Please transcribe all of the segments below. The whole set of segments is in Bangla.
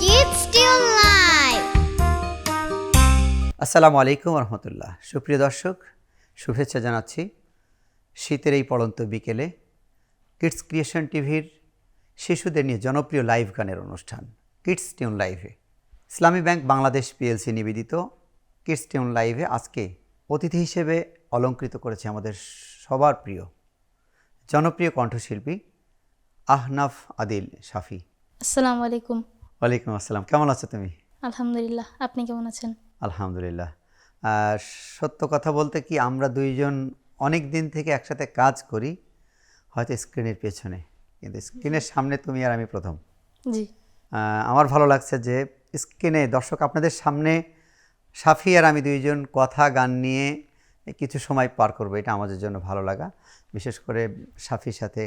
Kids Still Live. আসসালামু আলাইকুম রহমতুল্লাহ। সুপ্রিয় দর্শক, শুভেচ্ছা জানাচ্ছি শীতের এই পড়ন্ত বিকেলে কিডস ক্রিয়েশন টিভির শিশুদের নিয়ে জনপ্রিয় লাইভ গানের অনুষ্ঠান কিডস টিউন লাইভে ইসলামী ব্যাংক বাংলাদেশ পিএলসি নিবেদিত কিডস টিউন লাইভে আজকে অতিথি হিসেবে অলংকৃত করেছে আমাদের সবার প্রিয় জনপ্রিয় কণ্ঠশিল্পী আহনাফ আদিল শাফি। আসসালামু আলাইকুম। ওয়ালাইকুম আসসালাম। কেমন আছো তুমি? আলহামদুলিল্লাহ, আপনি কেমন আছেন? আলহামদুলিল্লাহ। সত্য কথা বলতে কি, আমরা দুইজন অনেক দিন থেকে একসাথে কাজ করি, হয়তো স্ক্রিনের পেছনে, কিন্তু স্ক্রিনের সামনে তুমি আর আমি প্রথম। জি, আমার ভালো লাগছে যে স্ক্রিনে দর্শক আপনাদের সামনে শাফি আর আমি দুইজন কথা গান নিয়ে কিছু সময় পার করবো, এটা আমাদের জন্য ভালো লাগা। বিশেষ করে শাফির সাথে,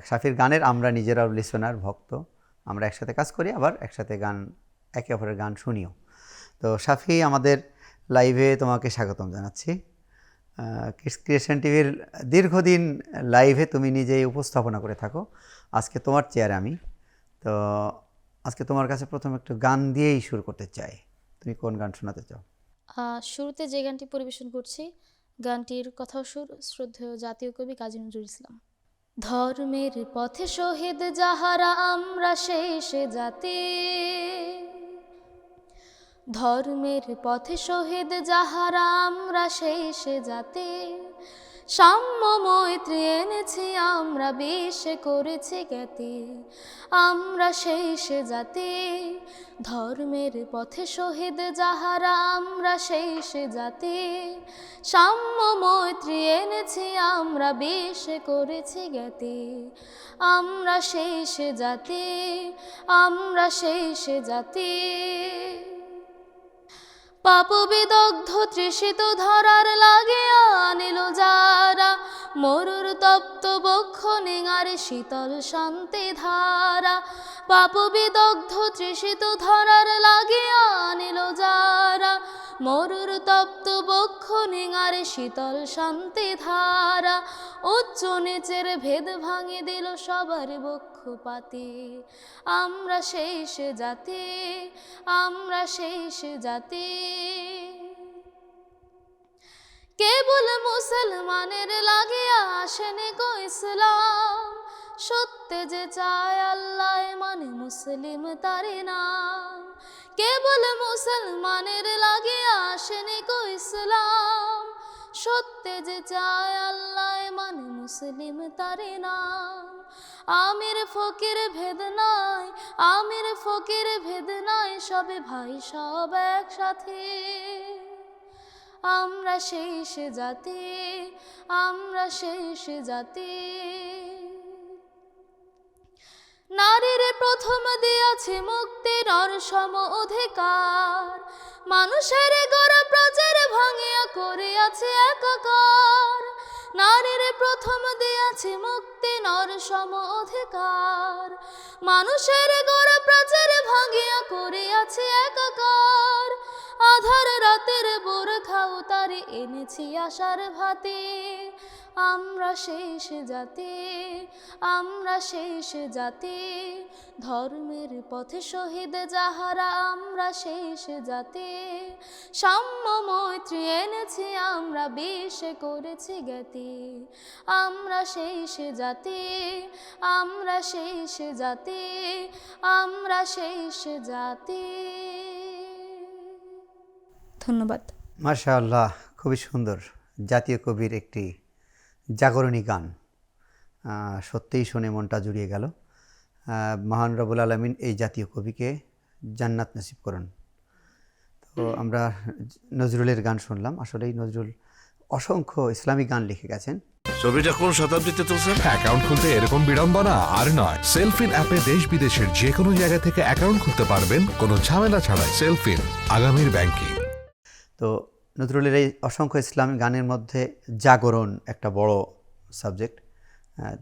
শাফির গানের আমরা নিজেরাও লিসনার, ভক্ত, আমরা একসাথে কাজ করি, আবার একসাথে গান, একে অপরের গান শুনিও। তো শাফি, আমাদের লাইভে তোমাকে স্বাগতম জানাচ্ছি। কিডস ক্রিয়েশন টিভির দীর্ঘদিন লাইভে তুমি নিজেই উপস্থাপনা করে থাকো, আজকে তোমার চেয়ারে আমি। তো আজকে তোমার কাছে প্রথম একটু গান দিয়েই শুরু করতে চাই। তুমি কোন গান শোনাতে চাও? শুরুতে যে গানটি পরিবেশন করছি, গানটির কথা সুর শ্রদ্ধেয় জাতীয় কবি কাজী নজরুল ইসলাম। ধর্মের পথে শহীদ যাহারা আমরা শেষ জাতি, ধর্মের পথে শহীদ যাহারা আমরা শেষ জাতি, সাম্য মৈত্রী এনেছি আমরা বিষ করেছি জ্ঞাতি, আমরা শেষ জাতি। ধর্মের পথে শহীদ যাহারা আমরা শেষ জাতি, সাম্য মৈত্রী এনেছি আমরা বিষ করেছি জ্ঞাতি, আমরা শেষ জাতি, আমরা শেষ জাতি। পাপ বিদগ্ধ তৃষিত ধরার লাগিয়া আনিল যারা, মরুর তপ্ত বক্ষ নিঙারে শীতল শান্তি ধারা, পাপ বিদগ্ধ তৃষিত ধরার লাগিয়া আনিল যারা, মরুর তপ্ত বক্ষ নিঙারে শীতল শান্তি ধারা, উচ্চ নিচের ভেদ ভাঙে দিল সবার বক্ষপাতে, আমরা শেষ জাতি, আমরা শেষ জাতি। কেবল মুসলমানের লাগিয়া আসেনি গো ইসলাম, সত্যে যে চায় আল্লাহ মানে মুসলিম তারে নাম, কেবল মুসলমানের লাগিয়া আসেনি গো ইসলাম, সত্যে যে চায় আল্লাহ মানে মুসলিম তারে নাম। আমির ফকির ভেদ নাই, আমির ফকির ভেদ নাই, সবে ভাই সব একসাথে, আমরা শেষ জাতি, আমরা শেষ জাতি। নারীর প্রথম দিয়াছে মুক্তি নর সম অধিকার, মানুষের গড় প্রচার ভাঙিয়া করিয়াছে একাকার, নারীর প্রথম দিয়াছে মুক্তি নর সম অধিকার, মানুষের গড় প্রচার ভাঙিয়া করিয়াছে একাকার, আধার রাতের বোরখা উতারে এনেছি আশার ভাতে, আমরা শেষ জাতি, আমরা শেষ জাতি। ধর্মের পথে শহীদ যাহারা আমরা শেষ জাতি, সাম্য মৈত্রী এনেছি আমরা বিষ করেছি জ্ঞাতি, আমরা শেষ জাতি, আমরা শেষ জাতি, আমরা শেষ জাতি। ধন্যবাদ। মাশাআল্লাহ, খুবই সুন্দর। জাতীয় কবির একটি জাগরণী গান, সত্যিই শুনে মনটা জুড়িয়ে গেল। মহান রব্বুল আলামিন এই জাতীয় কবিকে জান্নাত নসিব করুন। তো আমরা নজরুলের গান শুনলাম। আসলেই নজরুল অসংখ্য ইসলামী গান লিখে গেছেন। ছবিটা কোন শতাব্দীতে তুলছেন? অ্যাকাউন্ট খুলতে এরকম বিড়ম্বনা আর নয়। সেলফিন অ্যাপে দেশ বিদেশের যে কোনো জায়গা থেকে অ্যাকাউন্ট খুলতে পারবেন কোনো ঝামেলা ছাড়াই। সেলফিন, আগামীর ব্যাংকিং। তো নজরুলের এই অসংখ্য ইসলামী গানের মধ্যে জাগরণ একটা বড় সাবজেক্ট।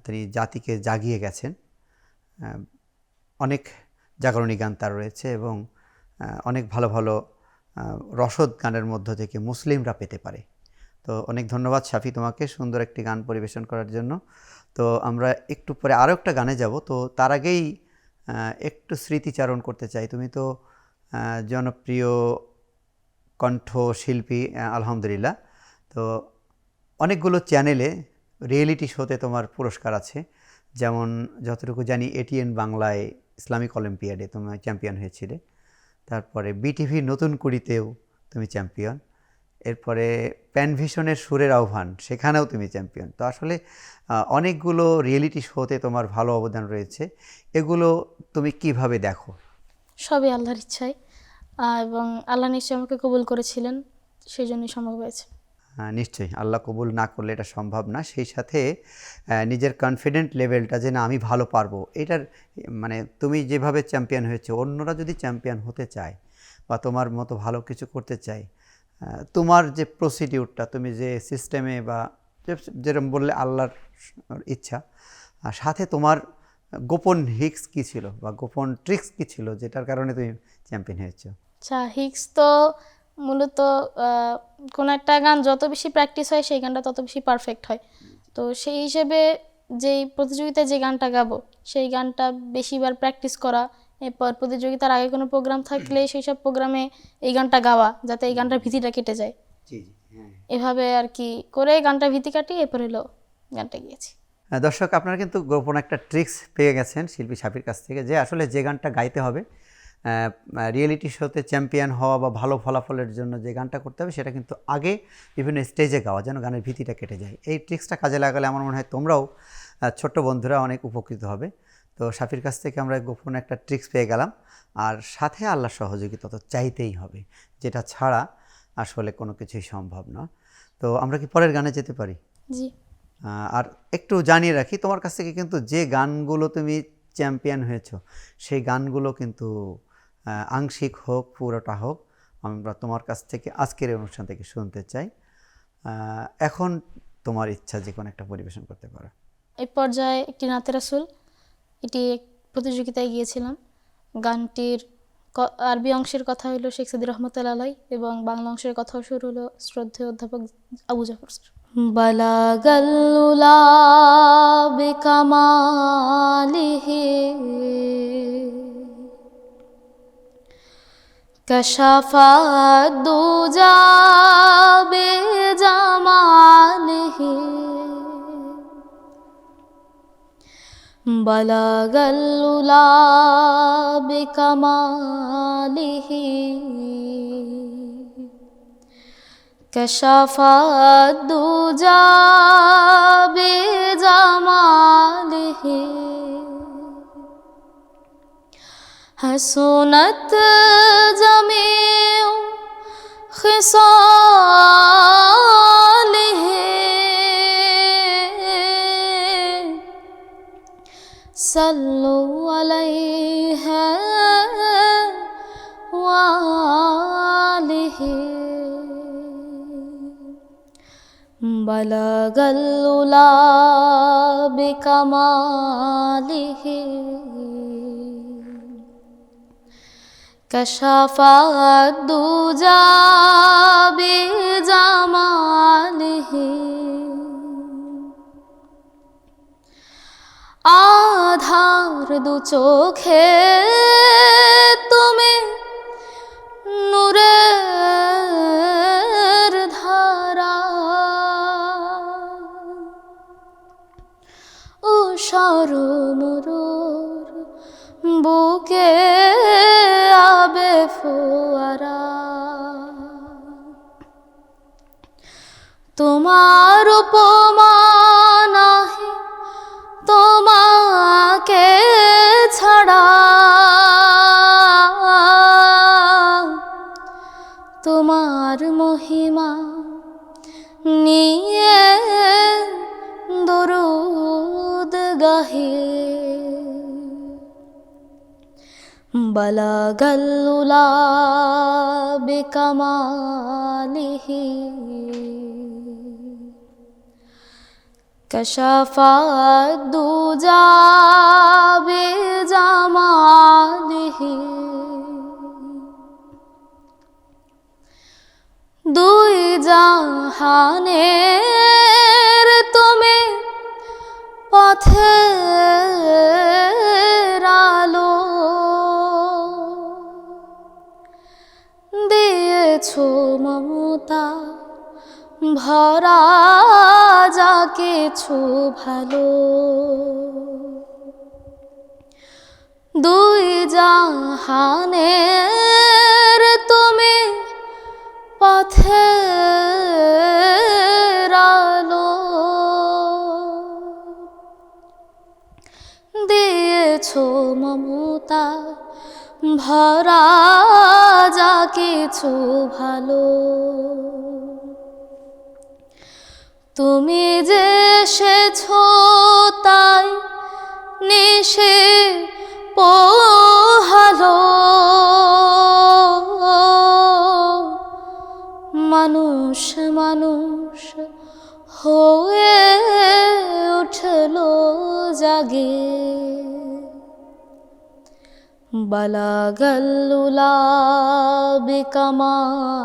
তিনি জাতিকে জাগিয়ে গেছেন। অনেক জাগরণী গান তার রয়েছে এবং অনেক ভালো ভালো রসদ গানের মধ্য থেকে মুসলিমরা পেতে পারে। তো অনেক ধন্যবাদ শাফি তোমাকে সুন্দর একটি গান পরিবেশন করার জন্য। তো আমরা একটু পরে আরও একটা গানে যাব, তো তার আগেই একটু স্মৃতিচারণ করতে চাই। তুমি তো জনপ্রিয় কণ্ঠশিল্পী, আলহামদুলিল্লাহ। তো অনেকগুলো চ্যানেলে রিয়েলিটি শোতে তোমার পুরস্কার আছে, যেমন যতটুকু জানি এটিএন বাংলায় ইসলামিক অলিম্পিয়াডে তুমি চ্যাম্পিয়ন হয়েছিলে, তারপরে বিটিভি নতুন কুড়িতেও তুমি চ্যাম্পিয়ন, এরপরে প্যানভিশনের সুরের আহ্বান সেখানেও তুমি চ্যাম্পিয়ন। তো আসলে অনেকগুলো রিয়েলিটি শোতে তোমার ভালো অবদান রয়েছে। এগুলো তুমি কিভাবে দেখো? সবই আল্লাহর ইচ্ছায়, এবং আল্লাহ নিশ্চয়ই আমাকে কবুল করেছিলেন, সেই জন্যই সম্ভব হয়েছে। নিশ্চয়ই আল্লাহ কবুল না করলে এটা সম্ভব না। সেই সাথে নিজের কনফিডেন্ট লেভেলটা যে না আমি ভালো পারবো, এটার মানে তুমি যেভাবে চ্যাম্পিয়ন হয়েছে, অন্যরা যদি চ্যাম্পিয়ন হতে চায় বা তোমার মতো ভালো কিছু করতে চায়, তোমার যে প্রসিডিউরটা, তুমি যে সিস্টেমে বা যেরকম বললে আল্লাহর ইচ্ছা, আর সাথে তোমার গোপন হিক্স কী ছিল বা গোপন ট্রিক্স কী ছিল যেটার কারণে তুমি চ্যাম্পিয়ন হয়েছো? আচ্ছা, হিক্স তো মূলত কোনো একটা গান যত বেশি প্র্যাকটিস হয় সেই গানটা তত বেশি পারফেক্ট হয়। তো সেই হিসেবে যেই প্রতিযোগিতায় যে গানটা গাবো সেই গানটা বেশিবার প্র্যাকটিস করা, এরপর প্রতিযোগিতার আগে কোনো প্রোগ্রাম থাকলে সেই সব প্রোগ্রামে এই গানটা গাওয়া, যাতে এই গানটার ভীতিটা কেটে যায়। জি জি, হ্যাঁ। এভাবে আর কি করে গানটা ভীতি কাটিয়ে এরপর হলো গানটা গিয়েছি। দর্শক, আপনারা কিন্তু গোপন একটা ট্রিক্স পেয়ে গেছেন শিল্পী সাফির কাছ থেকে, যে আসলে যে গানটা গাইতে হবে, রিয়েলিটি শোতে চ্যাম্পিয়ন হওয়া বা ভালো ফলাফলের জন্য যে গানটা করতে হবে সেটা কিন্তু আগে বিভিন্ন স্টেজে গাওয়া, যেন গানের ভীতিটা কেটে যায়। এই ট্রিক্সটা কাজে লাগালে আমার মনে হয় তোমরাও ছোট্ট বন্ধুরা অনেক উপকৃত হবে। তো সাফির কাছ থেকে আমরা গোপন একটা ট্রিক্স পেয়ে গেলাম, আর সাথে আল্লাহর সহযোগিতা তো চাইতেই হবে, যেটা ছাড়া আসলে কোনো কিছুই সম্ভব না। তো আমরা কি পরের গানে যেতে পারি? জি। আর একটু জানিয়ে রাখি, তোমার কাছ থেকে কিন্তু যে গানগুলো তুমি চ্যাম্পিয়ন হয়েছো সেই গানগুলো কিন্তু আংশিক হোক পুরোটা হোক আমরা তোমার কাছ থেকে আজকের এই অনুষ্ঠান থেকে শুনতে চাই। এখন তোমার ইচ্ছা যে কোনো একটা পরিবেশন করতে পারো। এই পর্যায়ে একটি নাতে রাসূল, এটি এক প্রতিযোগিতায় গিয়েছিলাম। গানটির আরবি অংশের কথা হলো শেখ সাদী রহমতুল্লাহ আলাই এবং বাংলা অংশের কথাও সুর হলো শ্রদ্ধেয় অধ্যাপক আবু জাফর স্যার। বালাগাল উলা বিকামালিহি কাশাফাদ দুজা বিজামালিহি বালাগাল উলা বিকামালিহি কাশাফাদ দুজা বিজামালিহি হাসুনাত জামিউ খিসালিহি সাল্লু আলাইহি ওয়া আলিহি বালাগাল উলা বিকামালিহি কাশাফাদ দুজা বিজামালিহি আধার দু চোখে তুমি নূরের ধারা ও সরমরুর বুকে আবে ফোয়ারা তোমার উপমা নাহি তোমাকে ছাড়া তোমার মহিমা নিয়ে দরুদ গাহে বালাগাল উলা বিকামালিহি কাশাফাদ দুজা বিজামালিহি দুই জাহানের তুমি পথের আলো দিয়েছো মমতা ভরা যা কিছু ভালো, দুই জাহানের তুমি পথের আলো দিয়েছো মমতা ভরা যা কিছু ভালো, তুমি যে এসেছো তাই নিশে পোহালো, মানুষ মানুষ হয়ে উঠলো জাগে, বালাগাল্লুলা বিকামালিহি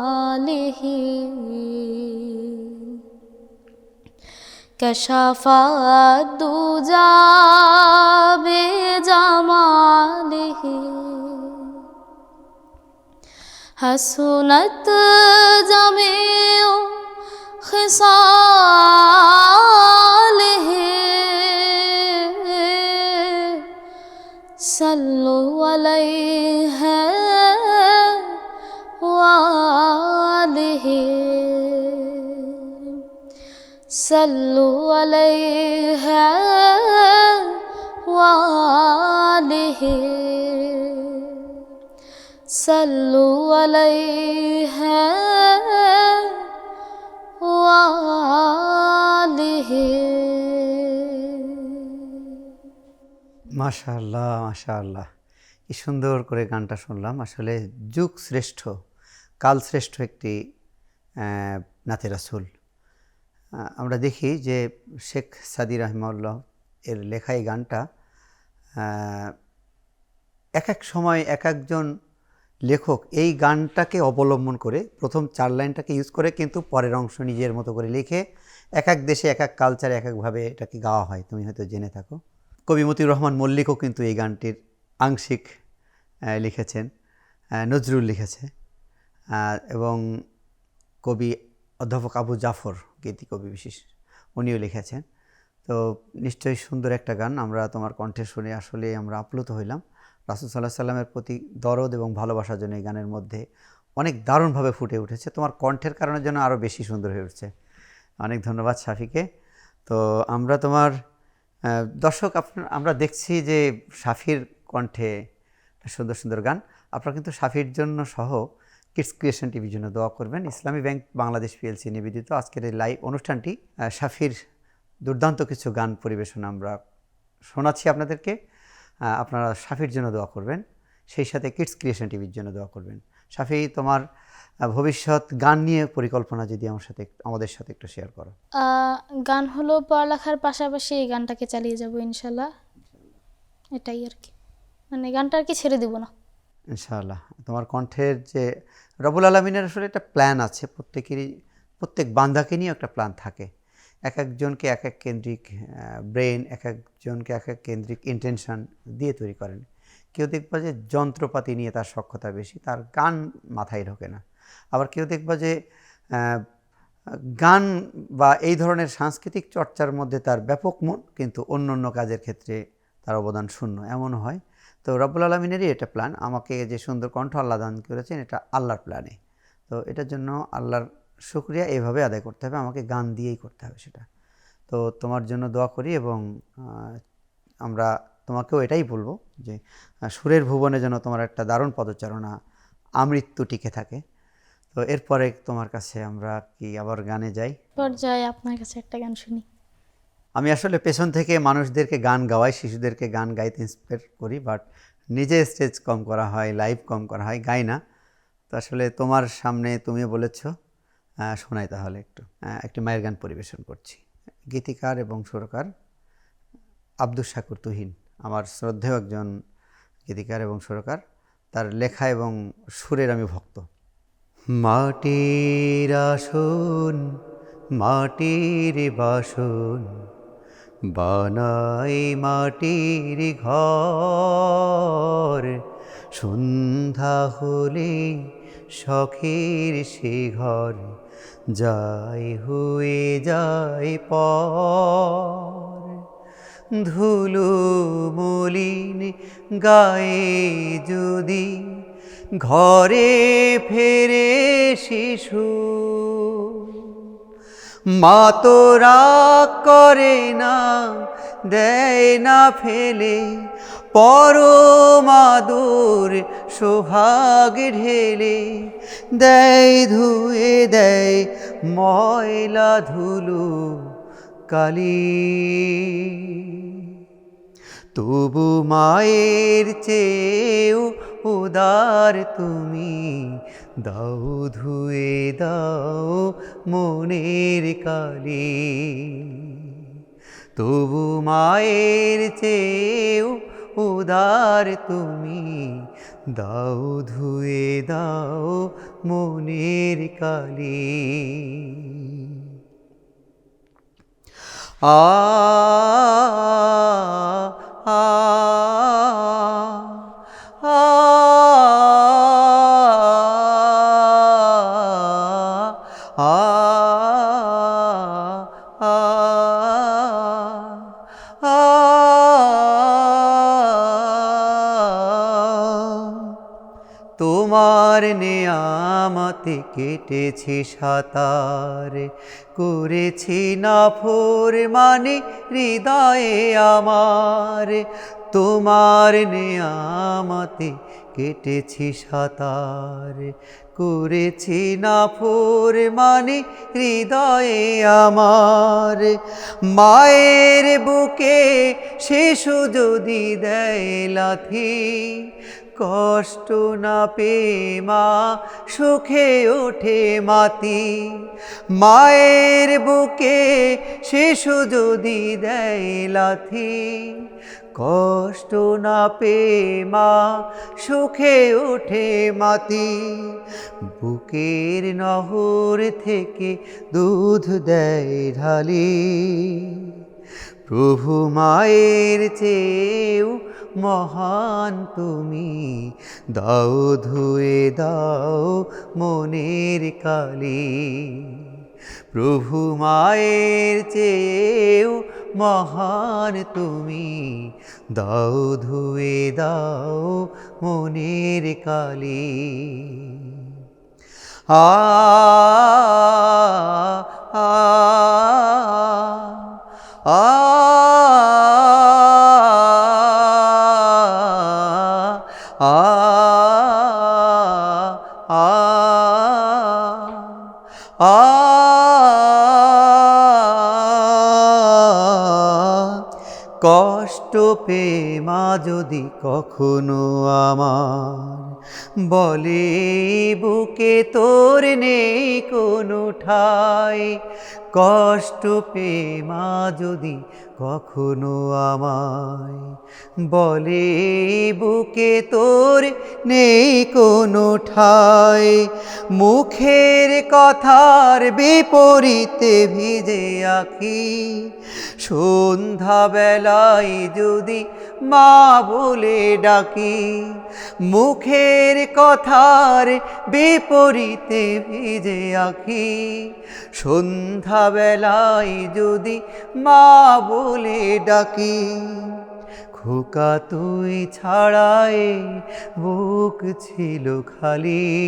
কশাফাত দুজা বেজামালিহি, হাসুনাত জামিউ খিসালিহি, সাল্লু আলাইহি ওয়ালিহি, সাল্লু আলাইহি ওয়ালিহি, সাল্লু আলাইহি ওয়ালিহি। মাশাআল্লাহ মাশাআল্লাহ, কি সুন্দর করে গানটা শুনলাম। আসলে যুগ শ্রেষ্ঠ কাল শ্রেষ্ঠ একটি নাতে রাসূল। আমরা দেখি যে শেখ সাদি রাহিমাহুল্লাহ এর লেখা এই গানটা এক এক সময় এক একজন লেখক এই গানটাকে অবলম্বন করে প্রথম 4 লাইনটাকে ইউজ করে, কিন্তু পরের অংশ নিজের মতো করে লিখে এক এক দেশে এক এক কালচারে এক একভাবে এটাকে গাওয়া হয়, তুমি হয়তো জেনে থাকো। কবি মতিউর রহমান মল্লিকও কিন্তু এই গানটির আংশিক লিখেছেন, নজরুল লিখেছে, এবং কবি অধ্যাপক আবু জাফর গীতিকবি বিশেষ উনিও লিখেছেন। তো নিশ্চয়ই সুন্দর একটা গান, আমরা তোমার কণ্ঠে শুনে আসলে আমরা আপ্লুত হইলাম। রাসূল সাল্লাল্লাহু আলাইহি সাল্লামের প্রতি দরদ এবং ভালোবাসার জন্য এই গানের মধ্যে অনেক দারুণভাবে ফুটে উঠেছে, তোমার কণ্ঠের কারণের জন্য আরও বেশি সুন্দর হয়ে উঠছে। অনেক ধন্যবাদ শাফিকে। তো আমরা তোমার দর্শক আমরা দেখছি যে শাফির কণ্ঠে সুন্দর সুন্দর গান। আপনারা কিন্তু শাফির জন্য সহ কিডস ক্রিয়েশন টিভির জন্য দোয়া করবেন। ইসলামী ব্যাংক বাংলাদেশ পিএলসি নিবেদিত আজকের এই লাইভ অনুষ্ঠানটি শাফির দুর্দান্ত কিছু গান পরিবেশন আমরা শোনাচ্ছি আপনাদেরকে। আপনারা শাফির জন্য দোয়া করবেন, সেই সাথে কিডস ক্রিয়েশন টিভির জন্য দোয়া করবেন। শাফি, তোমার ভবিষ্যৎ গান নিয়ে পরিকল্পনা যদি আমাদের সাথে একটু শেয়ার করো। গান হলো পড়ালেখার পাশাপাশি এই গানটাকে চালিয়ে যাব ইনশাল্লাহ, এটাই আর কি, মানে গানটা আর কি ছেড়ে দিব না ইনশাআল্লাহ। তোমার কণ্ঠের যে রব্বুল আলামিনের আসলে একটা প্ল্যান আছে, প্রত্যেক বান্দাকে নিয়ে একটা প্ল্যান থাকে। এক একজনকে এক এক কেন্দ্রিক ব্রেন, এক একজনকে এক এক কেন্দ্রিক ইন্টেনশন দিয়ে তৈরি করেন। কেউ দেখবা যে যন্ত্রপাতি নিয়ে তার সক্ষমতা বেশি, তার গান মাথায় ঢোকে না। আবার কেউ দেখবা যে গান বা এই ধরনের সাংস্কৃতিক চর্চার মধ্যে তার ব্যাপক মন, কিন্তু অন্য অন্য কাজের ক্ষেত্রে তার অবদান শূন্য, এমন হয়। তো রব্বুল আলামিনেরই এটা প্ল্যান, আমাকে যে সুন্দর কণ্ঠ আল্লাহ দান করেছেন এটা আল্লাহর প্ল্যানে। তো এটার জন্য আল্লাহর শুকরিয়া এভাবে আদায় করতে হবে, আমাকে গান দিয়েই করতে হবে সেটা। তো তোমার জন্য দোয়া করি, এবং আমরা তোমাকেও এটাই বলবো যে সুরের ভুবনে যেন তোমার একটা দারুণ পদচারণা আমৃত্যু টিকে থাকে। তো এরপরে তোমার কাছে আমরা কি আবার গানে যাই? পর্যায়ে আপনার কাছে একটা গান শুনি। আমি আসলে পেছন থেকে মানুষদেরকে গান গাওয়াই, শিশুদেরকে গান গাইতে ইন্সপায়ার করি, বাট নিজে স্টেজ কম করা হয়, লাইভ কম করা হয়, গাই না। তো আসলে তোমার সামনে তুমিও বলেছ, শোনাই তাহলে একটি মায়ের গান পরিবেশন করছি। গীতিকার এবং সুরকার আব্দুস শাকুর তুহিন, আমার শ্রদ্ধেয় একজন গীতিকার এবং সুরকার, তার লেখা এবং সুরের আমি ভক্ত। মাটির আসন মাটির বাসন, বানাই মাটির ঘর, সন্ধ্যা হলে শখের সে ঘর যাই হয়ে যায় পর। ধুলো মলিন গায়ে যদি ঘরে ফেরে শিশু, মা তো রাগ করে না, দেয় না ফেলে, পরমাদুর সোহাগ ঢেলে, দেয় ধুয়ে দেয় ময়লা ধুলো কালি। তবু মায়ের চেয়েও উদার তুমি, দাও ধুয়ে দাও মনের কালি। তবু মায়ের চেয়েও উদার তুমি, দাও ধুয়ে দাও মনের কালি। আ আ আ তোমার নেয়ামতে কেটেছি সাঁতার, করেছি নাফর মানে হৃদয়ে আমার। তোমার নেয়ামতে কেটেছি সাঁতার, করেছি নাফর মানে হৃদয়ে আমার। মায়ের বুকে শিশু যদি দেয় লাথি, কষ্ট না পেয়ে মা সুখে ওঠে মাতি। মায়ের বুকে শিশু যদি দেয় লাথি, কষ্ট না পেয়ে মা সুখে ওঠে মাতি। বুকের নহর থেকে দুধ দেয় ঢালি, প্রভু মায়ের চেয়েও মহান তুমি, দাও ধুয়ে দাও মনের কালি। প্রভু মায়ের চেয়েও মহান তুমি, দাও ধুয়ে দাও মনের কালি। আ আ আ আ আ কষ্ট পেয়ে মা যদি কখনো আমার বলে বুকে তোর নেই কোনো ঠাই, কষ্ট পেয়ে মা যদি কখনো আমায় বলে বুকে তোর নেই কোনো ঠাই, মুখের কথার বিপরীতে ভিজে আঁখি, সন্ধ্যাবেলায় যদি মা বলে ডাকি। মুখের কথার বিপরীতে ভিজে আঁখি, সন্ধ্যাবেলায় যদি মা বলে ডাকি। খোকা তুই ছাড়াই বুক ছিল খালি,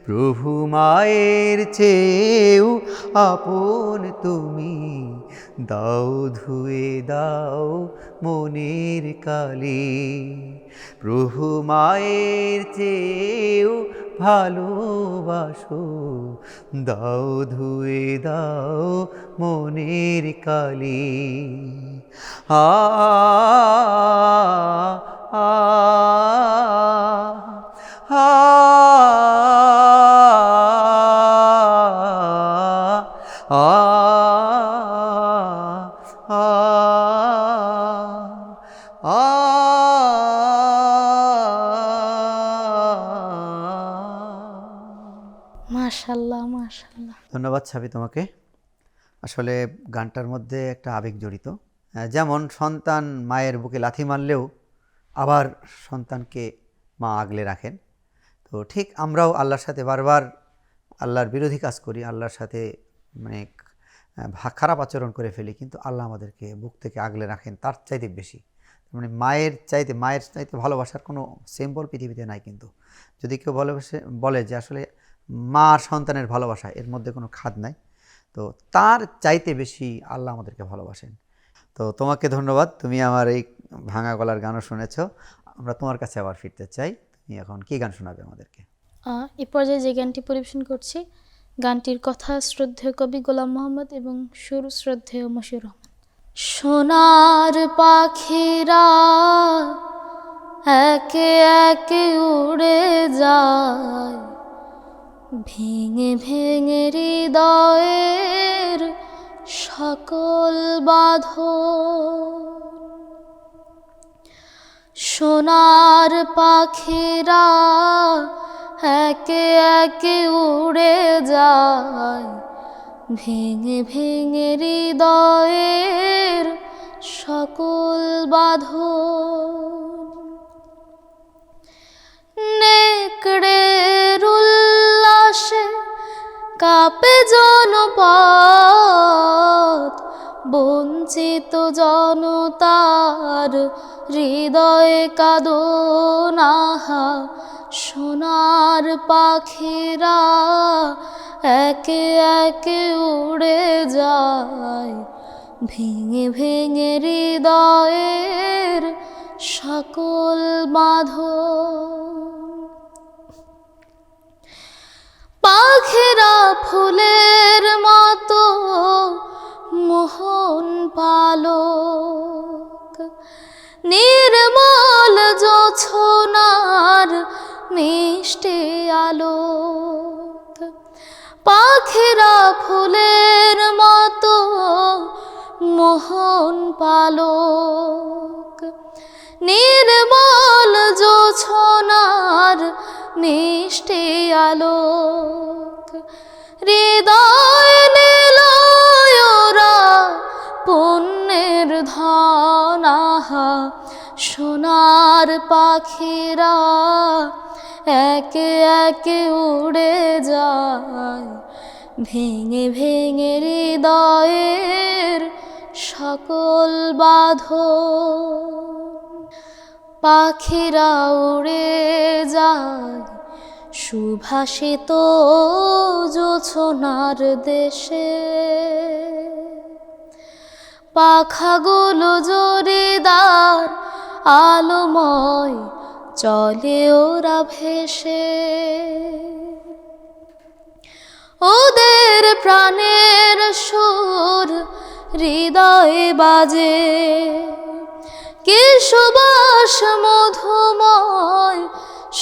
প্রভু মায়ের চেয়েও আপন তুমি, দাও ধুয়ে দাও মনের কালি। প্রভু মায়ের চেয়েও ভালোবাসো, দাও ধুয়ে দাও মনের কালি। আ আ আ আ মাশাল্লাহ মাশাল্লাহ। ধন্যবাদ ছাবি তোমাকে। আসলে গানটার মধ্যে একটা আবেগ জড়িত। যেমন সন্তান মায়ের বুকে লাথি মারলেও আবার সন্তানকে মা আগলে রাখেন। তো ঠিক আমরাও আল্লাহর সাথে বারবার আল্লাহর বিরোধী কাজ করি, আল্লাহর সাথে মানে খারাপ আচরণ করে ফেলি, কিন্তু আল্লাহ আমাদেরকে বুক থেকে আগলে রাখেন তার চাইতে বেশি। মানে মায়ের চাইতে ভালোবাসার কোনো সিম্বল পৃথিবীতে নাই। কিন্তু যদি কেউ বলে যে আসলে মা আর সন্তানের ভালোবাসা, এর মধ্যে কোনো খাদ নাই, তো তার চাইতে বেশি আল্লাহ আমাদেরকে ভালোবাসেন। তো তোমাকে ধন্যবাদ, তুমি আমার এই ভাঙা গলার গানও শুনেছো। আমরা তোমার কাছে আবার ফিরতে চাই, তুমি এখন কী গান শোনাবে আমাদেরকে? এ পর্যায়ে যে গানটি পরিবেশন করছি, গানটির কথা শ্রদ্ধেয় কবি গোলাম মোহাম্মদ এবং সুর শ্রদ্ধেয় মশিউর রহমান। সোনার পাখিরা একে একে উড়ে যায়, ভেঙে ভেঙে হৃদয়ের সকল বাঁধন। সোনার পাখিরা একে একে উড়ে যায়, ভেঙে ভেঙে হৃদয়ের সকল বাঁধন। নেকড়ের উল্লাসে কাঁপে জনপদ, বঞ্চিত জনতার হৃদয়ে কাঁদনাহা। সোনার পাখিরা একে একে উড়ে যায়, ভেঙে ভেঙে হৃদয়ের সকল বাঁধন। পাখিরা ফুলের মতো মোহন পালক, নির্মল জোছনার মিষ্টি আলোক। পাখিরা ফুলের মতো মোহন পালক, নির্মল জোছনার মিষ্টি আলোক। হৃদয় নিলয় ওরা পুণ্যের ধনাহা। সোনার পাখিরা একে একে উড়ে যায়, ভেঙে ভেঙে হৃদয়ের সকল বাঁধন। পাখিরা উড়ে যায় সুভাষিত জোছনার দেশে, পাখাগুলো জরিদার আলোময় চলে ওরা ভেসে। ওদের প্রাণের সুর হৃদয়ে বাজে, কি সুবাস মধুময়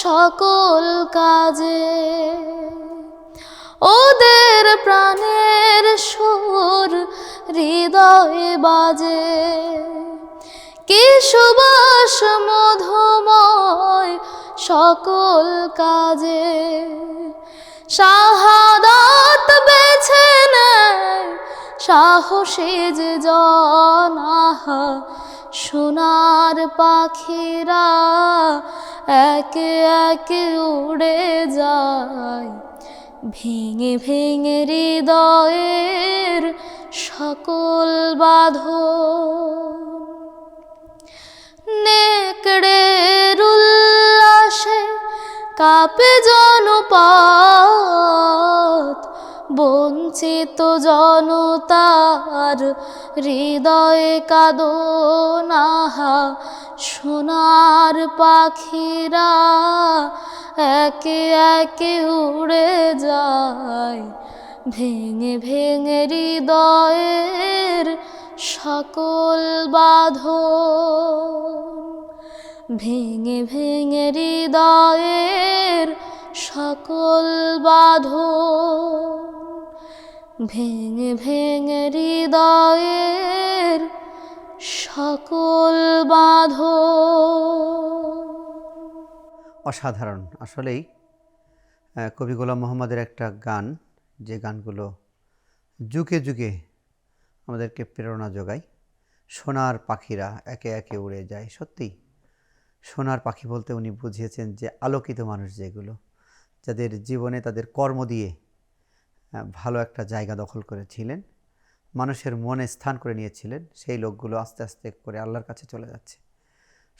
সকল কাজে। ওদের প্রাণের সুর হৃদয়ে বাজে, কি সুবাস মধুময় সকল কাজে। শাহাদাত বেছে নেয় সাহসী যে জনাহা। সোনার পাখিরা একে একে উড়ে যায়, ভেঙে ভেঙে হৃদয়ের সকল বাঁধন। নেকড়ের উল্লাসে কাঁপে জনপদ, বঞ্চিত জনতার হৃদয়ে কাঁদনাহা। সোনার পাখিরা একে একে উড়ে যায়, ভেঙে ভেঙে হৃদয়ের সকল বাঁধন। ভেঙে ভেঙে হৃদয়ের সকল বাঁধন, ভেঙে ভেঙে হৃদয়ের সকল বাঁধন। অসাধারণ আসলেই। কবি গোলাম মোহাম্মদের একটা গান, যে গানগুলো যুগে যুগে আমাদেরকে প্রেরণা যোগায়। সোনার পাখিরা একে একে উড়ে যায়। সত্যি সোনার পাখি বলতে উনি বুঝিয়েছেন যে আলোকিত মানুষ যেগুলো, যাদের জীবনে তাদের কর্ম দিয়ে ভালো একটা জায়গা দখল করেছিলেন, মানুষের মনে স্থান করে নিয়েছিলেন, সেই লোকগুলো আস্তে আস্তে করে আল্লাহর কাছে চলে যাচ্ছে।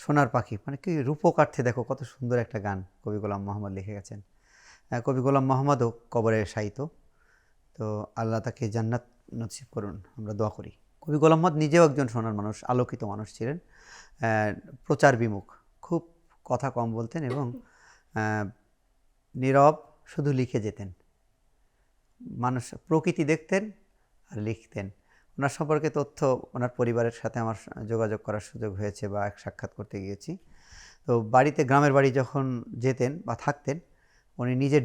সোনার পাখি মানে কি রূপকার্থে দেখো কত সুন্দর একটা গান কবি গোলাম মোহাম্মদ লিখে গেছেন। কবি গোলাম মোহাম্মদও কবরে শায়িত, তো আল্লাহ তাকে জান্নাত নসিব করুন, আমরা দোয়া করি। কবি গোলাম মোহাম্মদ নিজেও একজন সোনার মানুষ, আলোকিত মানুষ ছিলেন, প্রচার বিমুখ, খুব কথা কম বলতেন এবং নীরব, শুধু লিখে যেতেন। মানুষ প্রকৃতি দেখতেন আর লিখতেন। ওনার সম্পর্কে তথ্য ওনার পরিবারের সাথে আমার যোগাযোগ করার সুযোগ হয়েছে বা এক সাক্ষাৎ করতে গিয়েছি। তো বাড়িতে, গ্রামের বাড়ি যখন যেতেন বা থাকতেন, উনি নিজে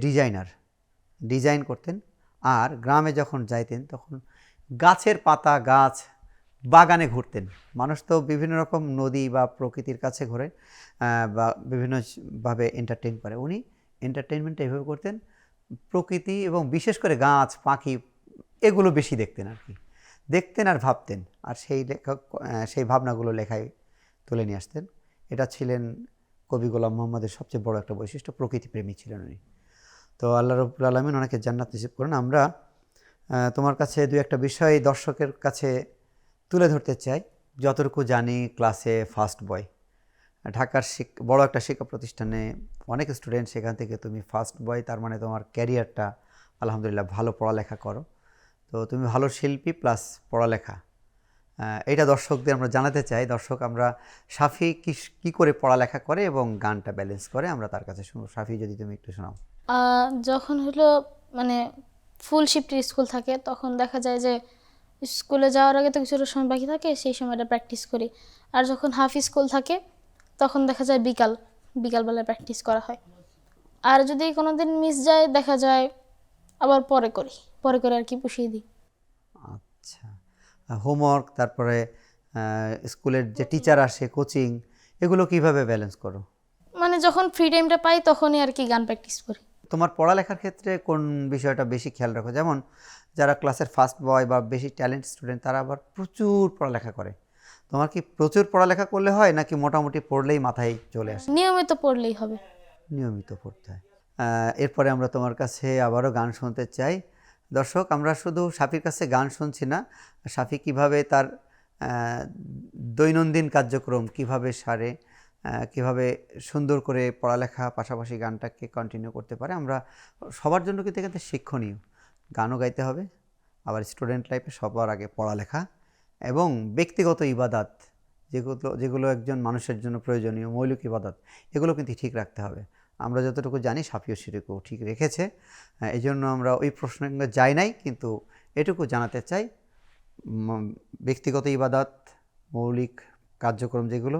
ডিজাইন করতেন, আর গ্রামে যখন যাইতেন তখন গাছের পাতা, গাছ, বাগানে ঘুরতেন। মানুষ তো বিভিন্ন রকম নদী বা প্রকৃতির কাছে ঘোরে বা বিভিন্নভাবে এন্টারটেইন করে, উনি এন্টারটেইনমেন্টটা এভাবে করতেন, প্রকৃতি এবং বিশেষ করে গাছ, পাখি এগুলো বেশি দেখতেন আর কি, দেখতেন আর ভাবতেন, আর সেই ভাবনাগুলো লেখায় তুলে নিয়ে আসতেন। এটা ছিলেন কবি গোলাম মোহাম্মদের সবচেয়ে বড় একটা বৈশিষ্ট্য, প্রকৃতিপ্রেমী ছিলেন উনি। তো আল্লাহ রাব্বুল আলামিন ওনাকে জান্নাত নসিব করেন। আমরা তোমার কাছে দু একটা বিষয় দর্শকের কাছে তুলে ধরতে চাই। যতটুকু জানি ক্লাসে ফার্স্ট বয়, ঢাকার বড় একটা শিক্ষা প্রতিষ্ঠানে অনেক স্টুডেন্ট, সেখান থেকে তুমি ফার্স্ট বয়, তার মানে তোমার ক্যারিয়ারটা আলহামদুলিল্লাহ ভালো পড়ালেখা করো, তো তুমি ভালো শিল্পী প্লাস পড়ালেখা, এটা দর্শকদের আমরা জানাতে চাই। দর্শক, আমরা শাফি কী করে পড়ালেখা করে এবং গানটা ব্যালেন্স করে, আমরা তার কাছে শুনবো। শাফি, যদি তুমি একটু শোনাও। যখন হলো মানে ফুল শিফটের স্কুল থাকে, তখন দেখা যায় যে স্কুলে যাওয়ার আগে তো কিছুটা সময় বাকি থাকে, সেই সময়টা প্র্যাকটিস করি। আর যখন হাফ স্কুল থাকে তখন দেখা যায় বিকালবেলায় প্র্যাকটিস করা হয়। আর যদি কোনো দিন মিস যায়, দেখা যায় আবার পরে করে আর কি পুষিয়ে দিই। আচ্ছা, হোমওয়ার্ক, তারপরে স্কুলের যে টিচার আসে, কোচিং, এগুলো কিভাবে ব্যালেন্স করো? মানে যখন ফ্রি টাইমটা পাই তখনই আর কি গান প্র্যাকটিস করি। তোমার পড়ালেখার ক্ষেত্রে কোন বিষয়টা বেশি খেয়াল রাখো? যেমন যারা ক্লাসের ফার্স্ট বয় বা বেশি ট্যালেন্ট স্টুডেন্ট, তারা আবার প্রচুর পড়ালেখা করে। তোমার কি প্রচুর পড়ালেখা করলে হয়, নাকি মোটামুটি পড়লেই মাথায় চলে আসে? নিয়মিত পড়লেই হবে। নিয়মিত পড়তে হয়। এরপরে আমরা তোমার কাছে আবারও গান শুনতে চাই। দর্শক, আমরা শুধু শাফির কাছে গান শুনছি না, শাফি কিভাবে তার দৈনন্দিন কার্যক্রম কিভাবে সারে, কিভাবে সুন্দর করে পড়ালেখা পাশাপাশি গানটাকে কন্টিনিউ করতে পারে, আমরা সবার জন্য কিন্তু এখানে শিক্ষণীয়। গানও গাইতে হবে, আবার স্টুডেন্ট লাইফে সবার আগে পড়ালেখা এবং ব্যক্তিগত ইবাদত, যেগুলো একজন মানুষের জন্য প্রয়োজনীয় মৌলিক ইবাদত, এগুলো কিন্তু ঠিক রাখতে হবে। আমরা যতটুকু জানি শাফিও সেটুকু ঠিক রেখেছে, এই জন্য আমরা ওই প্রশ্নে যাই নাই, কিন্তু এটুকু জানাতে চাই, ব্যক্তিগত ইবাদত, মৌলিক কার্যক্রম যেগুলো,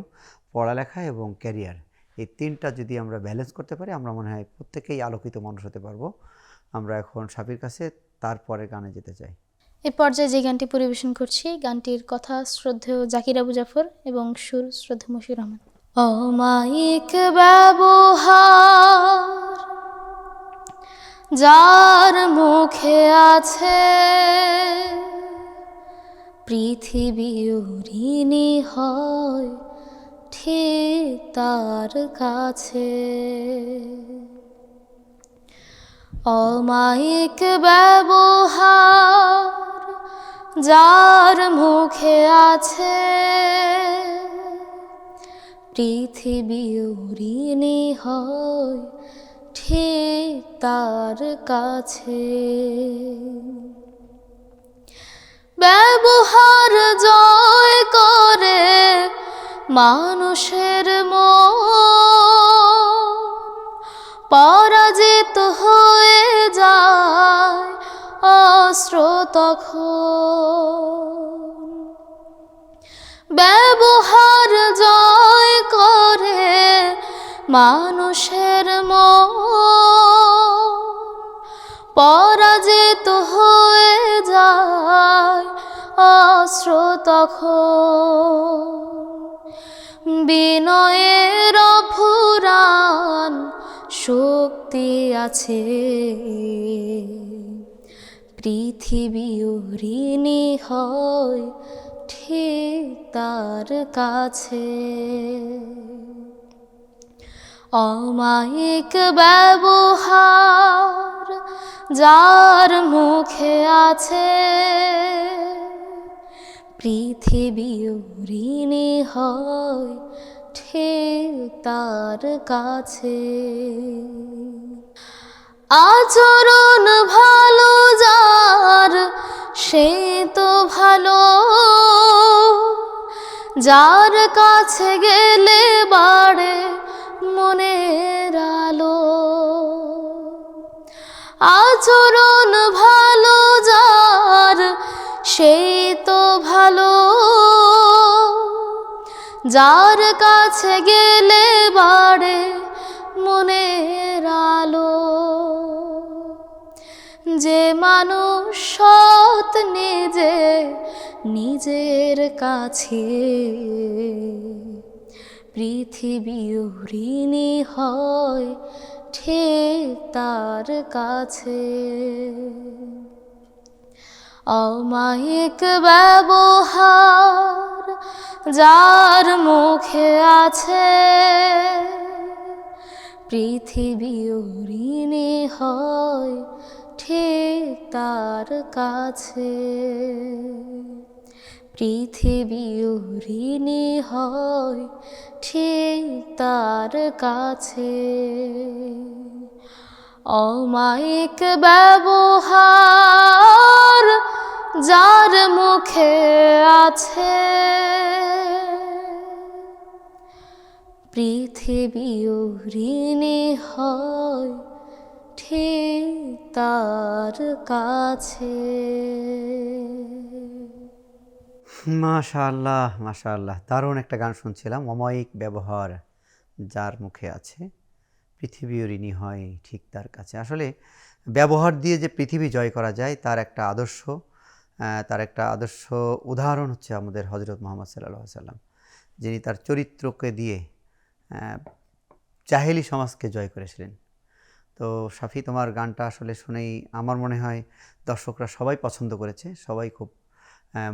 পড়ালেখা এবং ক্যারিয়ার, এই তিনটা যদি আমরা ব্যালেন্স করতে পারি, আমরা মনে হয় প্রত্যেকেই আলোকিত মানুষ হতে পারবো। আমরা এখন শাফির কাছে তারপরে গানে যেতে চাই। এই পর্যায়ে যে গানটি পরিবেশন করছি, গানটির কথা শ্রদ্ধেয় জাকির আবু জাফর এবং সুর শ্রদ্ধেয় মশিউর রহমান। অমায়িক ব্যবহার যার মুখে আছে, পৃথিবী ঋণী হয় ঠিক তার কাছে। অমায়িক ব্যবহার যার মুখে আছে, পৃথিবী ঋণী হয় ঠিক তার কাছে। ব্যবহার জয় করে মানুষের মন, পরাজিত হয়ে যায় অস্ত্র তখন। ব্যবহার জয় করে মানুষের মন, পরাজিত হয়ে যায় অস্ত্র তখন। বিনয়ের ফুরান শক্তি আছে, পৃথিবীও ঋণী হয় ঠিক তার কাছে, অমায়িক ব্যবহার যার মুখে আছে, পৃথিবীও ঋণী হয় ঠিক তার কাছে। আচরণ ভালো যার সে তো ভালো, যার কাছে গেলে বাড়ে মনের আলো। আচরণ ভালো যার সেই তো ভালো, যার কাছে গেলে বাড়ে মনের আলো। যে মানুষ সৎ নিজের কাছে, পৃথিবীও ঋণী হয় ঠিক তার কাছে। অমায়িক ব্যবহার যার মুখে আছে, পৃথিবীও ঋণী হয় ঠিক তার কাছে। পৃথিবীও ঋণী হয় ঠিক তার কাছে। অমায়িক ব্যবহার যার মুখে আছে, পৃথিবীও ঋণী হয় ঠিক তার কাছে। মাশাআল্লাহ, মাশাআল্লাহ, দারুণ একটা গান শুনছিলাম। অমায়িক ব্যবহার যার মুখে আছে, পৃথিবীও ঋণী হয় ঠিক তার কাছে। আসলে ব্যবহার দিয়ে যে পৃথিবী জয় করা যায় তার একটা আদর্শ উদাহরণ হচ্ছে আমাদের হজরত মুহাম্মদ সাল্লাল্লাহু আলাইহি সাল্লাম, যিনি তার চরিত্রকে দিয়ে জাহেলি সমাজকে জয় করেছিলেন। তো শাফি, তোমার গানটা আসলে শুনেই আমার মনে হয় দর্শকরা সবাই পছন্দ করেছে, সবাই খুব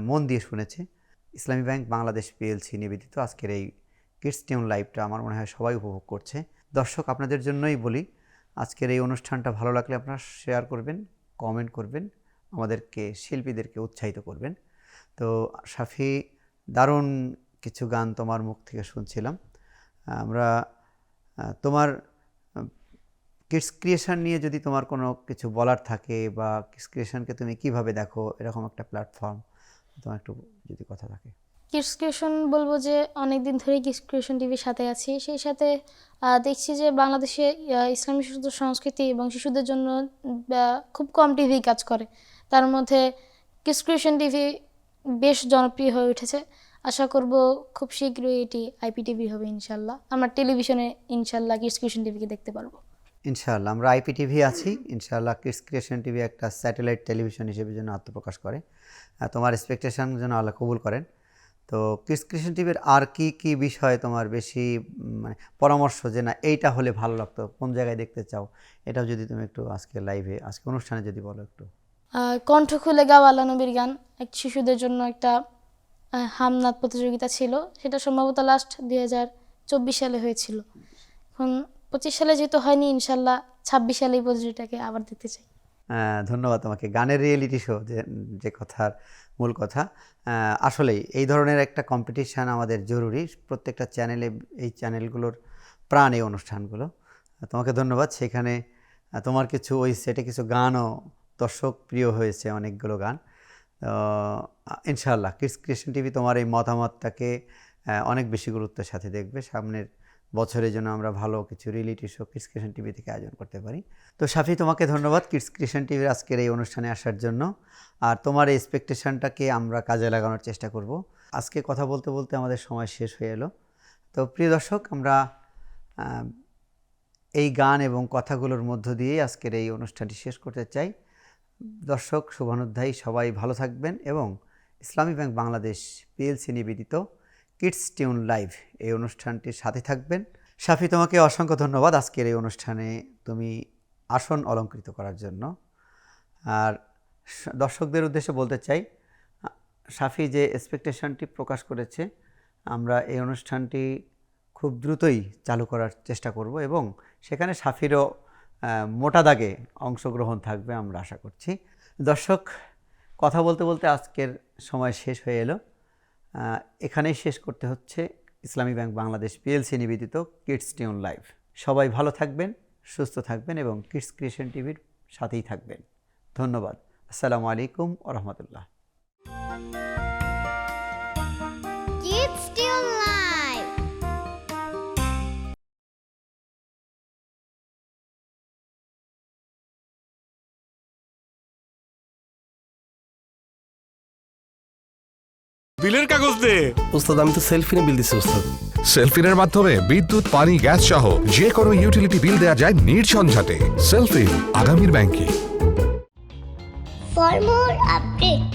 মন দিয়ে শুনেছে। ইসলামী ব্যাংক বাংলাদেশ পিএলসি নিবেদিত আজকের এই কিডস টিউন লাইভটা আমার মনে হয় সবাই উপভোগ করছে। দর্শক, আপনাদের জন্যই বলি, আজকের এই অনুষ্ঠানটা ভালো লাগলে আপনারা শেয়ার করবেন, কমেন্ট করবেন, আমাদেরকে শিল্পীদেরকে উৎসাহিত করবেন। তো শাফি, দারুণ কিছু গান তোমার মুখ থেকে শুনছিলাম। আমরা তোমার কিডস ক্রিয়েশন নিয়ে যদি তোমার কোনো কিছু বলার থাকে, বা কিডস ক্রিয়েশনকে তুমি কিভাবে দেখো, এরকম একটা প্ল্যাটফর্ম, তোমার একটু যদি কথা থাকে। কিডস ক্রিয়েশন বলবো যে অনেক দিন ধরেই কিডস ক্রিয়েশন টিভির সাথে আছি। সেই সাথে দেখছি যে বাংলাদেশে ইসলামী শিশু সংস্কৃতি এবং শিশুদের জন্য খুব কম টিভি কাজ করে, তার মধ্যে কিডস ক্রিয়েশন টিভি বেশ জনপ্রিয় হয়ে উঠেছে। আশা করব খুব শীঘ্রই এটি আইপিটিভি হবে ইনশাল্লাহ। আমরা টেলিভিশনে ইনশাল্লাহ কিডস ক্রিয়েশন টিভিকে দেখতে পারবো ইনশাআল্লাহ। আমরা আইপিটিভি আছি, ইনশাআল্লাহ কিডস ক্রিয়েশন টিভি একটা স্যাটেলাইট টেলিভিশন হিসেবে যেন আত্মপ্রকাশ করে, তোমার এক্সপেকটেশন যেন আল্লাহ কবুল করেন। তো কিডস ক্রিয়েশন টিভির আর কি বিষয়ে তোমার বেশি মানে পরামর্শ, যে না এইটা হলে ভালো লাগতো, কোন জায়গায় দেখতে চাও, এটাও যদি তুমি একটু আজকে লাইভে, আজকে অনুষ্ঠানে যদি বলো একটু। কণ্ঠ খুলে গাওয়া আল্লাহ নবীর গান এক শিশুদের জন্য একটা হামনাদ প্রতিযোগিতা ছিল, সেটা সম্ভবত লাস্ট 2024 সালে হয়েছিল। এখন 25 সালে যেহেতু হয়নি, ইনশাল্লাহ 26 সালে এই প্রতিযোগিতাকে আবার দেখতে চাই। ধন্যবাদ তোমাকে। গানের রিয়েলিটি শো যে কথার মূল কথা, আসলেই এই ধরনের একটা কম্পিটিশান আমাদের জরুরি। প্রত্যেকটা চ্যানেলে, এই চ্যানেলগুলোর প্রাণ এই অনুষ্ঠানগুলো। তোমাকে ধন্যবাদ। সেখানে তোমার কিছু ওই সেটে কিছু গানও দর্শক প্রিয় হয়েছে, অনেকগুলো গান। ইনশাআল্লাহ কিডস ক্রিয়েশন টিভি তোমার এই মতামতটাকে অনেক বেশি গুরুত্বের সাথে দেখবে। সামনের বছরের জন্য আমরা ভালো কিছু reality show kids creation TV থেকে আয়োজন করতে পারি। তো শাফি, তোমাকে ধন্যবাদ কিডস ক্রিয়েশন টিভির আজকের এই অনুষ্ঠানে আসার জন্য। আর তোমার এই এক্সপেকটেশনটাকে আমরা কাজে লাগানোর চেষ্টা করব। আজকে কথা বলতে বলতে আমাদের সময় শেষ হয়ে এলো। তো প্রিয় দর্শক, আমরা এই গান এবং কথাগুলোর মধ্য দিয়ে আজকের এই অনুষ্ঠানটি শেষ করতে চাই। দর্শক শুভানুধ্যায়ী সবাই ভালো থাকবেন এবং ইসলামী ব্যাংক বাংলাদেশ পিএলসি নিবেদিত কিডস টিউন লাইভ এই অনুষ্ঠানটির সাথে থাকবেন। শাফি, তোমাকে অসংখ্য ধন্যবাদ আজকের এই অনুষ্ঠানে তুমি আসন অলঙ্কৃত করার জন্য। আর দর্শকদের উদ্দেশ্যে বলতে চাই, শাফি যে এক্সপেকটেশনটি প্রকাশ করেছে, আমরা এই অনুষ্ঠানটি খুব দ্রুতই চালু করার চেষ্টা করব এবং সেখানে শাফিরও মোটা দাগে অংশগ্রহণ থাকবে আমরা আশা করছি। দর্শক, কথা বলতে বলতে আজকের সময় শেষ হয়ে এলো। এখানেই শেষ করতে হচ্ছে ইসলামী ব্যাংক বাংলাদেশ পিএলসি নিবেদিত কিডস টিউন লাইভ। সবাই ভালো থাকবেন, সুস্থ থাকবেন এবং কিডস ক্রিয়েশন টিভির সাথেই থাকবেন। ধন্যবাদ। আসসালামু আলাইকুম ওয়া রাহমাতুল্লাহ। Kids Tune Live. বিলের কাগজ দে। উস্তাদ আমি তো সেলফি বিল দিছি উস্তাদ। সেলফিনের মাধ্যমে বিদ্যুৎ, পানি, গ্যাস সহ যে কোনো ইউটিলিটি বিল দেওয়া যায় নির্ঝঞ্ঝাটে। সেলফিন, আগামীর ব্যাংকে। For more updates,